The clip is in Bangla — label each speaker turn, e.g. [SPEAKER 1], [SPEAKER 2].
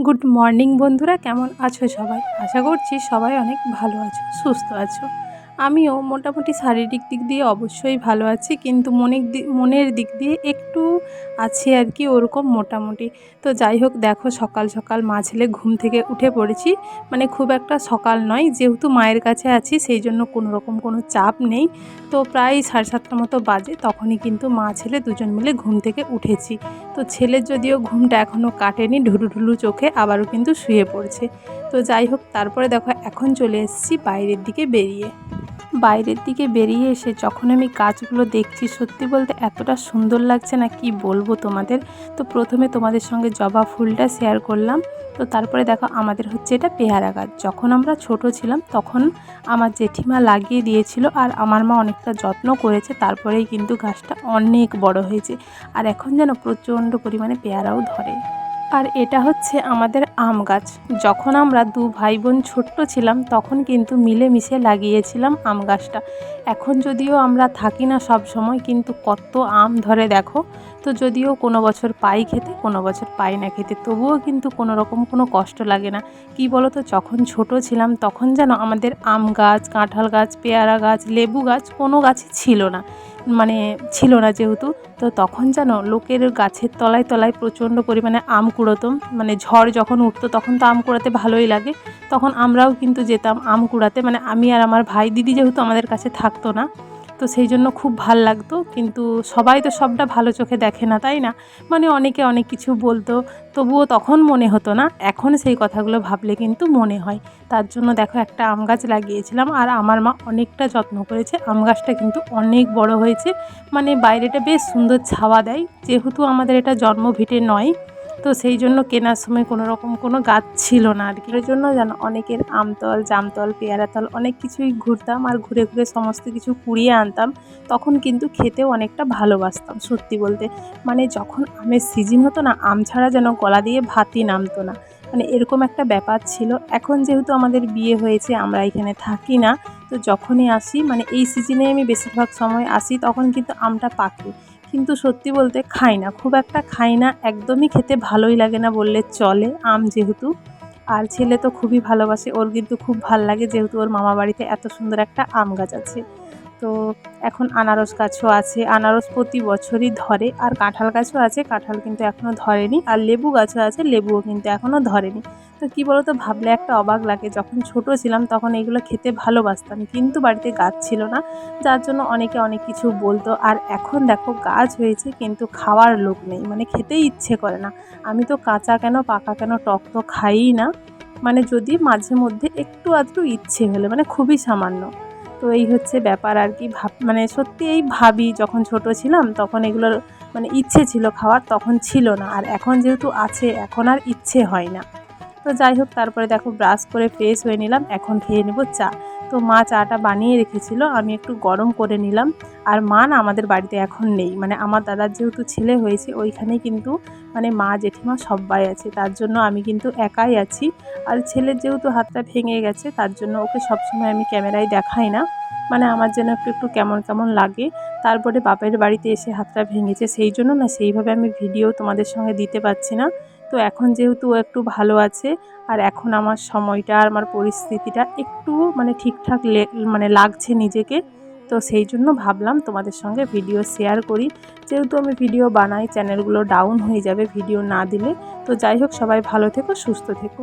[SPEAKER 1] গুড মর্নিং বন্ধুরা, কেমন আছো সবাই? আশা করছি সবাই অনেক ভালো আছো, সুস্থ আছো। আমিও মোটামুটি শারীরিক দিক দিয়ে অবশ্যই ভালো আছি, কিন্তু মনের দিক দিয়ে একটু আছি আর কি, ওরকম মোটামুটি। তো যাই হোক, দেখো সকাল সকাল মা ছেলে ঘুম থেকে উঠে পড়েছি। মানে খুব একটা সকাল নয়, যেহেতু মায়ের কাছে আছি সেই জন্য কোনো চাপ নেই। তো প্রায় 7:30 মতো বাজে, তখনই কিন্তু মা ছেলে দুজন মিলে ঘুম থেকে উঠেছি। তো ছেলের যদিও ঘুমটা এখনও কাটেনি, ঢুলুঢুলু চোখে আবারও কিন্তু শুয়ে পড়ছে। তো যাই হোক, তারপরে দেখো এখন চলে এসেছি বাইরের দিকে বেরিয়ে এসে যখন আমি গাছগুলো দেখছি, সত্যি বলতে এতটা সুন্দর লাগছে না, কি বলবো তোমাদের। তো প্রথমে তোমাদের সঙ্গে জবা ফুলটা শেয়ার করলাম। তো তারপরে দেখো, আমাদের হচ্ছে এটা পেয়ারা গাছ। যখন আমরা ছোট ছিলাম তখন আমার জেঠিমা লাগিয়ে দিয়েছিল, আর আমার মা অনেকটা যত্ন করেছে, তারপরেই কিন্তু গাছটা অনেক বড় হয়েছে। আর এখন যেন প্রচণ্ড পরিমাণে পেয়ারাও ধরে। আর এটা হচ্ছে আমাদের আম গাছ। যখন আমরা দু ভাই বোন ছোট্ট ছিলাম তখন কিন্তু মিলেমিশে লাগিয়েছিলাম আম গাছটা। এখন যদিও আমরা থাকি না সব সময়, কিন্তু কত আম ধরে দেখো। তো যদিও কোনো বছর পাই খেতে, কোনো বছর পাই না খেতে, তবুও কিন্তু কোনো রকম কোনো কষ্ট লাগে না। কি বলো তো, যখন ছোট ছিলাম তখন যেন আমাদের আম গাছ, কাঁঠাল গাছ, পেয়ারা গাছ, লেবু গাছ কোনো গাছই ছিল না। ছিল না যেহেতু, তো তখন যেন লোকের গাছের তলায় তলায় প্রচণ্ড পরিমাণে আম কুড়োতাম। ঝড় যখন উঠতো তখন তো আম কুড়াতে ভালোই লাগে, তখন আমরাও কিন্তু যেতাম আম কুড়াতে। আমি আর আমার ভাই, দিদি যেহেতু আমাদের কাছে থাকতো না, তো সেই জন্য খুব ভাল লাগতো। কিন্তু সবাই তো সবটা ভালো চোখে দেখে না, তাই না? অনেকে অনেক কিছু বলতো, তবুও তখন মনে হতো না। এখন সেই কথাগুলো ভাবলে কিন্তু মনে হয়। তার জন্য দেখো, একটা আম গাছ লাগিয়েছিলাম, আর আমার মা অনেকটা যত্ন করেছে। আম গাছটা কিন্তু অনেক বড় হয়েছে। বাইরেটা বেশ সুন্দর ছাওয়া দেয়, যেহেতু আমাদের এটা জন্মভিটে নয়, তো সেই জন্য কেনার সময় কোনো রকম কোনো গাছ ছিল না আর কি। এর জন্য যেন অনেকের আমতল, জামতল, পেয়ারাতল অনেক কিছুই ঘুরতাম, আর ঘুরে ঘুরে সমস্ত কিছু কুড়িয়ে আনতাম। তখন কিন্তু খেতেও অনেকটা ভালোবাসতাম সত্যি বলতে। যখন আমের সিজন হতো না, আম ছাড়া যেন গলা দিয়ে ভাতই নামতো না। এরকম একটা ব্যাপার ছিল। এখন যেহেতু আমাদের বিয়ে হয়েছে, আমরা এখানে থাকি না, তো যখনই আসি, এই সিজনে আমি বেশিরভাগ সময় আসি, তখন কিন্তু আমটা পাকে। কিন্তু সত্যি বলতে খাই না, খুব একটা খাই না, একদমই খেতে ভালোই লাগে না বললে চলে, আম যেহেতু। আর ছেলে তো খুবই ভালোবাসে, ওর কিন্তু খুব ভাল লাগে, যেহেতু ওর মামা বাড়িতে এত সুন্দর একটা আম গাছ আছে। তো এখন আনারস গাছও আছে, আনারস প্রতি বছরই ধরে। আর কাঁঠাল গাছও আছে, কাঁঠাল কিন্তু এখনও ধরেনি। আর লেবু গাছও আছে, লেবুও কিন্তু এখনও ধরেনি। তো কী বলো তো, ভাবলে একটা অবাক লাগে, যখন ছোট ছিলাম তখন এগুলো খেতে ভালোবাসতাম, কিন্তু বাড়িতে গাছ ছিল না, যার জন্য অনেকে অনেক কিছু বলতো। আর এখন দেখো গাছ হয়েছে, কিন্তু খাওয়ার লোক নেই, খেতেই ইচ্ছে করে না। আমি তো কাঁচা কেন পাকা কেন টক তো খাইই না। যদি মাঝে মধ্যে একটু আধটু ইচ্ছে হলে, খুবই সামান্য। তো এই হচ্ছে ব্যাপার আর কি। সত্যি এই ভাবি, যখন ছোট ছিলাম তখন এগুলোর ইচ্ছে ছিল খাওয়ার, তখন ছিল না। আর এখন যেহেতু আছে, এখন আর ইচ্ছে হয় না। তো যাই হোক, তারপরে দেখো ব্রাশ করে ফ্রেশ হয়ে নিলাম, এখন খেয়ে নেব চা। তো মা চাটা বানিয়ে রেখেছিল, আমি একটু গরম করে নিলাম। আর মা না আমাদের বাড়িতে এখন নেই, আমার দাদার যেহেতু ছেলে হয়েছে ওইখানে কিন্তু মা জেঠিমা সবাই আছে, তার জন্য আমি কিন্তু একাই আছি। আর ছেলের যেহেতু হাতটা ভেঙে গেছে, তার জন্য ওকে সবসময় আমি ক্যামেরায় দেখাই না। আমার যেন একটু একটু কেমন কেমন লাগে। তারপরে বাপের বাড়িতে এসে হাতটা ভেঙেছে, সেই জন্য না সেইভাবে আমি ভিডিও তোমাদের সঙ্গে দিতে পারছি না। তো এখন যেহেতু ও একটু ভালো আছে, আর এখন আমার সময়টা আর আমার পরিস্থিতিটা একটু ঠিকঠাক লাগছে নিজেকে। তো সেই জন্য ভাবলাম তোমাদের সঙ্গে ভিডিও শেয়ার করি। যেহেতু আমি ভিডিও বানাই, চ্যানেলগুলো ডাউন হয়ে যাবে ভিডিও না দিলে। তো যাই হোক, সবাই ভালো থেকো, সুস্থ থেকো।